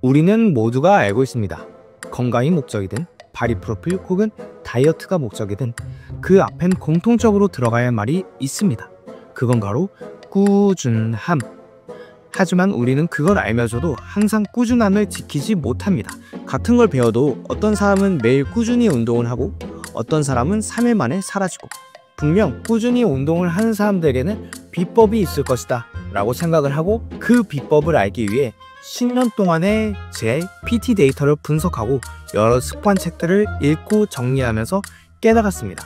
우리는 모두가 알고 있습니다. 건강이 목적이든 바디 프로필 혹은 다이어트가 목적이든 그 앞엔 공통적으로 들어가야 할 말이 있습니다. 그건 바로 꾸준함. 하지만 우리는 그걸 알면서도 항상 꾸준함을 지키지 못합니다. 같은 걸 배워도 어떤 사람은 매일 꾸준히 운동을 하고 어떤 사람은 3일 만에 사라지고, 분명 꾸준히 운동을 하는 사람들에게는 비법이 있을 것이다 라고 생각을 하고, 그 비법을 알기 위해 10년 동안의 제 PT 데이터를 분석하고 여러 습관책들을 읽고 정리하면서 깨달았습니다.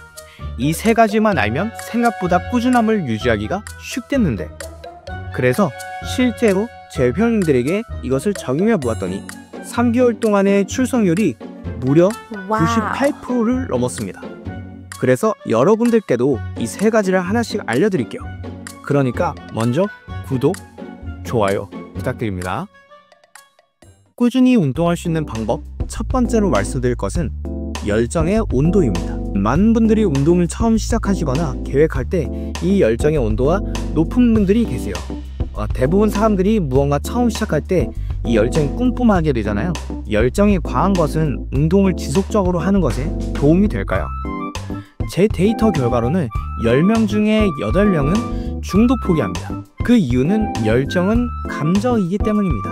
이 세 가지만 알면 생각보다 꾸준함을 유지하기가 쉽겠는데, 그래서 실제로 제 회원님들에게 이것을 적용해 보았더니 3개월 동안의 출석률이 무려 98%를 넘었습니다. 그래서 여러분들께도 이 세 가지를 하나씩 알려드릴게요. 그러니까 먼저 구독, 좋아요 부탁드립니다. 꾸준히 운동할 수 있는 방법, 첫 번째로 말씀드릴 것은 열정의 온도입니다. 많은 분들이 운동을 처음 시작하시거나 계획할 때 이 열정의 온도가 높은 분들이 계세요. 대부분 사람들이 무언가 처음 시작할 때 이 열정이 뿜뿜하게 되잖아요. 열정이 과한 것은 운동을 지속적으로 하는 것에 도움이 될까요? 제 데이터 결과로는 10명 중에 8명은 중도 포기합니다. 그 이유는 열정은 감정이기 때문입니다.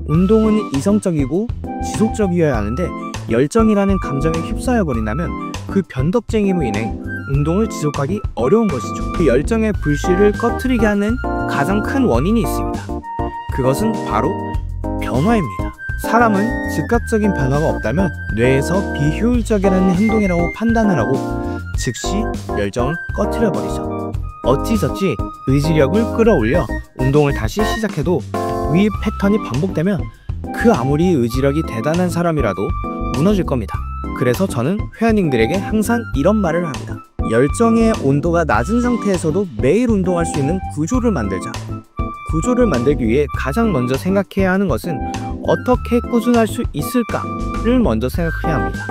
운동은 이성적이고 지속적이어야 하는데 열정이라는 감정에 휩싸여 버린다면 그 변덕쟁이로 인해 운동을 지속하기 어려운 것이죠. 그 열정의 불씨를 꺼트리게 하는 가장 큰 원인이 있습니다. 그것은 바로 변화입니다. 사람은 즉각적인 변화가 없다면 뇌에서 비효율적이라는 행동이라고 판단을 하고 즉시 열정을 꺼트려 버리죠. 어찌저찌 의지력을 끌어올려 운동을 다시 시작해도 위 패턴이 반복되면 그 아무리 의지력이 대단한 사람이라도 무너질 겁니다. 그래서 저는 회원님들에게 항상 이런 말을 합니다. 열정의 온도가 낮은 상태에서도 매일 운동할 수 있는 구조를 만들자. 구조를 만들기 위해 가장 먼저 생각해야 하는 것은 어떻게 꾸준할 수 있을까를 먼저 생각해야 합니다.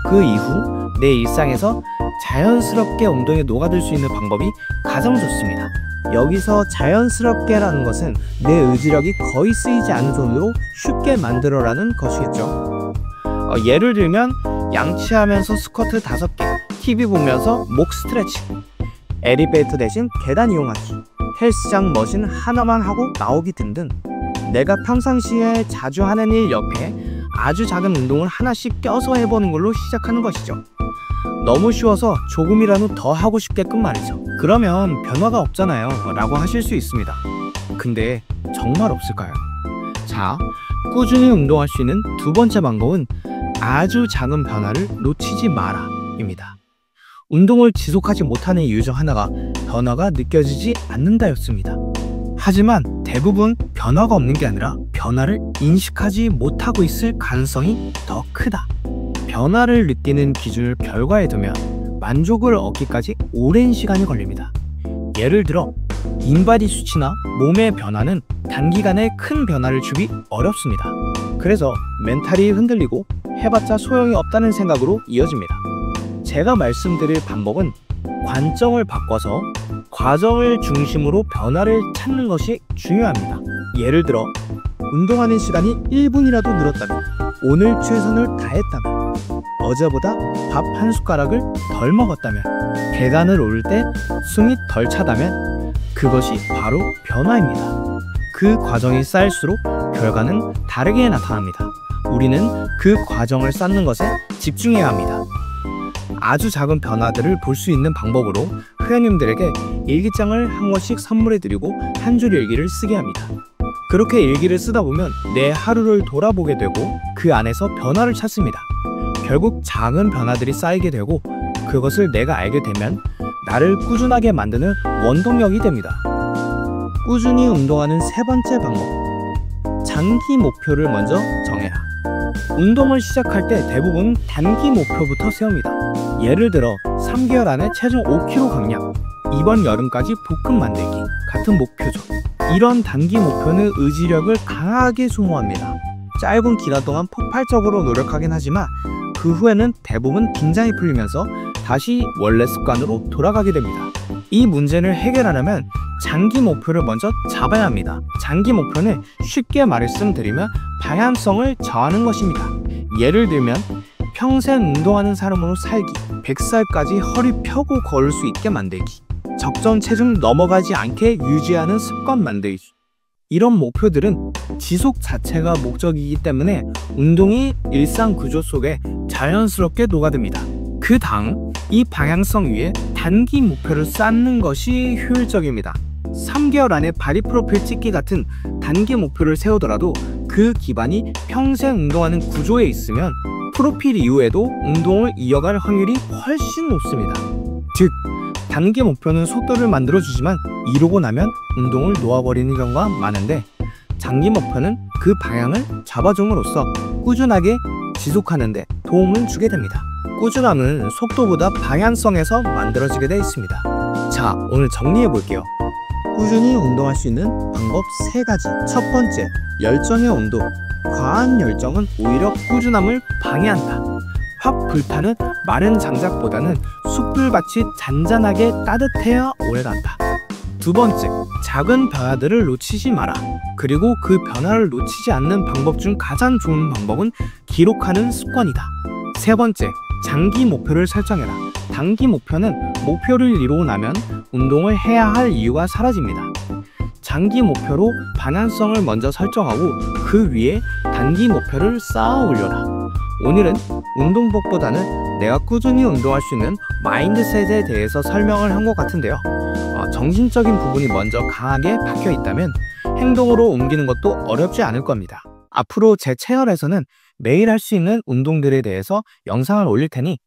그 이후 내 일상에서 자연스럽게 운동에 녹아들 수 있는 방법이 가장 좋습니다. 여기서 자연스럽게라는 것은 내 의지력이 거의 쓰이지 않는 정도로 쉽게 만들어라는 것이겠죠. 예를 들면 양치하면서 스쿼트 5개, TV 보면서 목 스트레칭, 엘리베이터 대신 계단 이용하기, 헬스장 머신 하나만 하고 나오기 등등, 내가 평상시에 자주 하는 일 옆에 아주 작은 운동을 하나씩 껴서 해보는 걸로 시작하는 것이죠. 너무 쉬워서 조금이라도 더 하고 싶게끔 말이죠. 그러면 변화가 없잖아요 라고 하실 수 있습니다. 근데 정말 없을까요? 자, 꾸준히 운동할 수 있는 두 번째 방법은 아주 작은 변화를 놓치지 마라 입니다. 운동을 지속하지 못하는 이유 중 하나가 변화가 느껴지지 않는다였습니다. 하지만 대부분 변화가 없는 게 아니라 변화를 인식하지 못하고 있을 가능성이 더 크다. 변화를 느끼는 기준을 결과에 두면 만족을 얻기까지 오랜 시간이 걸립니다. 예를 들어 인바디 수치나 몸의 변화는 단기간에 큰 변화를 주기 어렵습니다. 그래서 멘탈이 흔들리고 해봤자 소용이 없다는 생각으로 이어집니다. 제가 말씀드릴 방법은 관점을 바꿔서 과정을 중심으로 변화를 찾는 것이 중요합니다. 예를 들어 운동하는 시간이 1분이라도 늘었다면, 오늘 최선을 다했다면, 어제보다 밥 한 숟가락을 덜 먹었다면, 계단을 오를 때 숨이 덜 차다면 그것이 바로 변화입니다. 그 과정이 쌓일수록 결과는 다르게 나타납니다. 우리는 그 과정을 쌓는 것에 집중해야 합니다. 아주 작은 변화들을 볼 수 있는 방법으로 회원님들에게 일기장을 한 권씩 선물해드리고 한 줄 일기를 쓰게 합니다. 그렇게 일기를 쓰다 보면 내 하루를 돌아보게 되고 그 안에서 변화를 찾습니다. 결국 작은 변화들이 쌓이게 되고 그것을 내가 알게 되면 나를 꾸준하게 만드는 원동력이 됩니다. 꾸준히 운동하는 세 번째 방법, 장기 목표를 먼저 정해라. 운동을 시작할 때 대부분 단기 목표부터 세웁니다. 예를 들어 3개월 안에 체중 5kg 감량, 이번 여름까지 복근 만들기 같은 목표죠. 이런 단기 목표는 의지력을 강하게 소모합니다. 짧은 기간 동안 폭발적으로 노력하긴 하지만 그 후에는 대부분 긴장이 풀리면서 다시 원래 습관으로 돌아가게 됩니다. 이 문제를 해결하려면 장기 목표를 먼저 잡아야 합니다. 장기 목표는 쉽게 말씀드리면 방향성을 정하는 것입니다. 예를 들면 평생 운동하는 사람으로 살기, 100살까지 허리 펴고 걸을 수 있게 만들기, 적정 체중 넘어가지 않게 유지하는 습관 만들기. 이런 목표들은 지속 자체가 목적이기 때문에 운동이 일상 구조 속에 자연스럽게 녹아듭니다. 그 다음 이 방향성 위에 단기 목표를 쌓는 것이 효율적입니다. 3개월 안에 바디 프로필 찍기 같은 단기 목표를 세우더라도 그 기반이 평생 운동하는 구조에 있으면 프로필 이후에도 운동을 이어갈 확률이 훨씬 높습니다. 즉, 단기 목표는 속도를 만들어주지만 이루고 나면 운동을 놓아버리는 경우가 많은데, 장기 목표는 그 방향을 잡아줌으로써 꾸준하게 지속하는 데 도움을 주게 됩니다. 꾸준함은 속도보다 방향성에서 만들어지게 되어 있습니다. 자, 오늘 정리해 볼게요. 꾸준히 운동할 수 있는 방법 3가지. 첫 번째, 열정의 온도. 과한 열정은 오히려 꾸준함을 방해한다. 확 불타는 마른 장작보다는 숯불밭이 잔잔하게 따뜻해야 오래간다. 두 번째, 작은 변화들을 놓치지 마라. 그리고 그 변화를 놓치지 않는 방법 중 가장 좋은 방법은 기록하는 습관이다. 세 번째, 장기 목표를 설정해라. 단기 목표는 목표를 이루고 나면 운동을 해야 할 이유가 사라집니다. 장기 목표로 방향성을 먼저 설정하고 그 위에 단기 목표를 쌓아 올려라. 오늘은 운동법보다는 내가 꾸준히 운동할 수 있는 마인드셋에 대해서 설명을 한 것 같은데요. 정신적인 부분이 먼저 강하게 박혀 있다면 행동으로 옮기는 것도 어렵지 않을 겁니다. 앞으로 제 채널에서는 매일 할 수 있는 운동들에 대해서 영상을 올릴 테니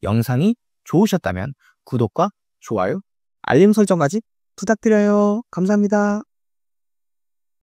영상이 좋으셨다면 구독과 좋아요, 알림 설정까지 부탁드려요. 감사합니다.